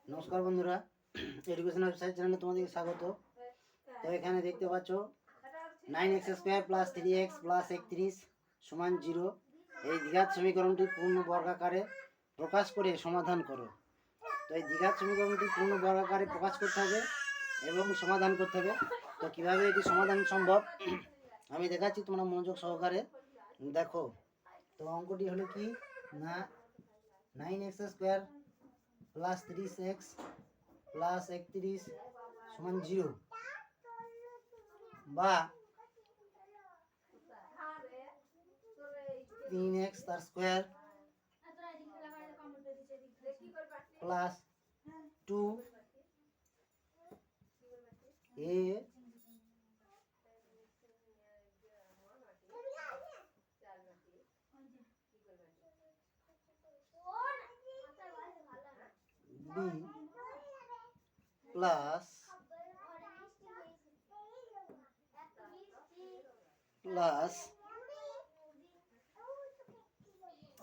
নমস্কার বন্ধুরা, education website চ্যানেলে তোমাদেরকে স্বাগত। তো এখানে দেখতে পাচ্ছ 9x² + 3x + 31 = 0। এই দ্বিঘাত সমীকরণটি পূর্ণ বর্গাকারে প্রকাশ করে সমাধান করো। তো এই দ্বিঘাত সমীকরণটি পূর্ণ বর্গাকারে প্রকাশ করতে হবে এবং সমাধান করতে হবে। তো কীভাবে এটি সমাধান সম্ভব আমি দেখাচ্ছি, তোমরা মনোযোগ সহকারে দেখো। তো অঙ্কটি হলো কি না, 9x² + 30x + 31 = 0, বা 3x² + 2a b প্লাস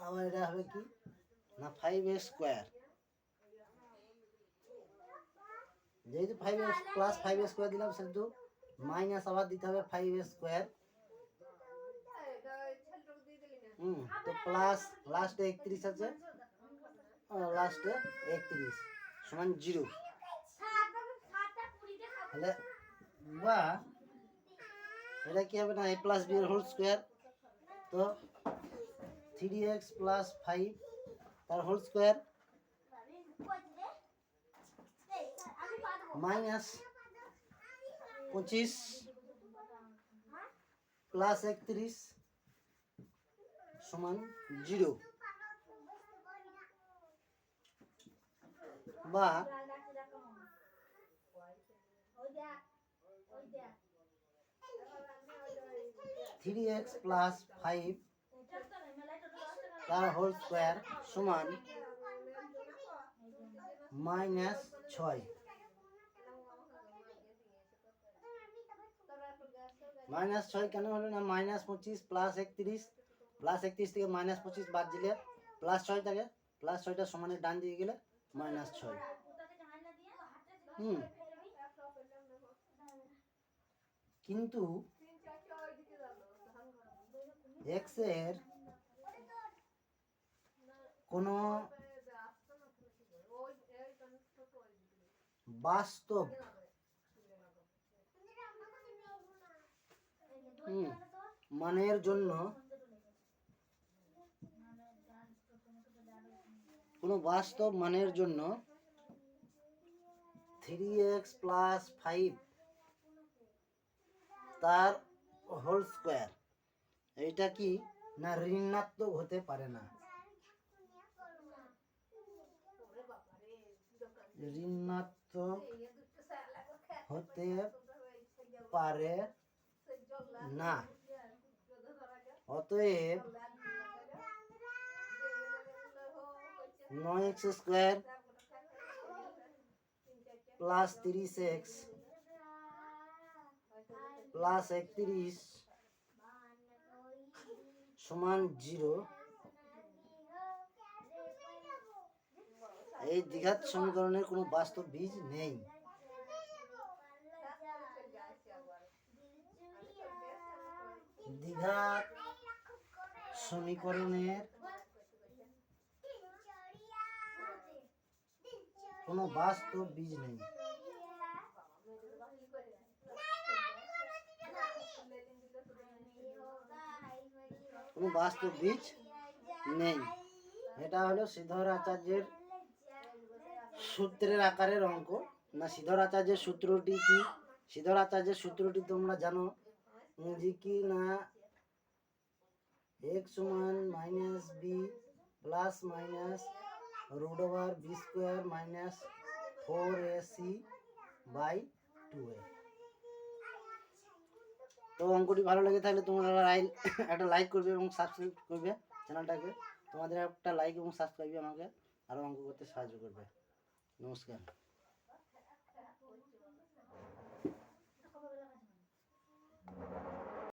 আবার এটা হবে কি না 5a²। যেহেতু 5a + 5a² দিলাম, সেহেতু মাইনাস আবার দিতে হবে 5a²। তো প্লাস লাস্টে 31 আছে, লাস্টে 31 = 0। তাহলে বা এটা কি হবে না, a + b হোল স্কয়ার। তো 3x + 5 তার হোল স্কয়ার -25 + 31 = 0, বা 3x + 5 তার হোল স্কয়ার সমান -6। -6 কেন হলো না, -25 + 31 +31 থেকে -25 বাদ দিলে +6 থাকে, +6টা সমানের ডান দিকে গেলে -6। কিন্তু x এর কোনো বাস্তব মানের জন্য, কোনো বাস্তব মানের জন্য 3x + 5 তার হোল স্কয়ার এইটা কি না ঋণাত্মক হতে পারে না। ঋণাত্মক হতে পারে না। অতএব 9x² + 30x + 31 = 0। এই দ্বিঘাত সমীকরণের কোনো বাস্তব বীজ নেই। দ্বিঘাত সমীকরণের কোনো বাস্তব বীজ নেই। কোনো বাস্তব বীজ নেই। এটা হলো শ্রীধর আচার্যের সূত্রের আকারের অঙ্ক। না, শ্রীধর আচার্যের সূত্রটি কি? শ্রীধর আচার্যের সূত্রটি তোমরা জানো যে কি না, x = -b ± √b² - 4ac/2a। তো অঙ্কটি ভালো লেগে থাকলে তোমরা একটা লাইক করবে এবং সাবস্ক্রাইব করবে চ্যানেলটাকে। তোমাদের একটা লাইক এবং সাবস্ক্রাইব আমাকে আরও অঙ্ক করতে সাহায্য করবে। নমস্কার।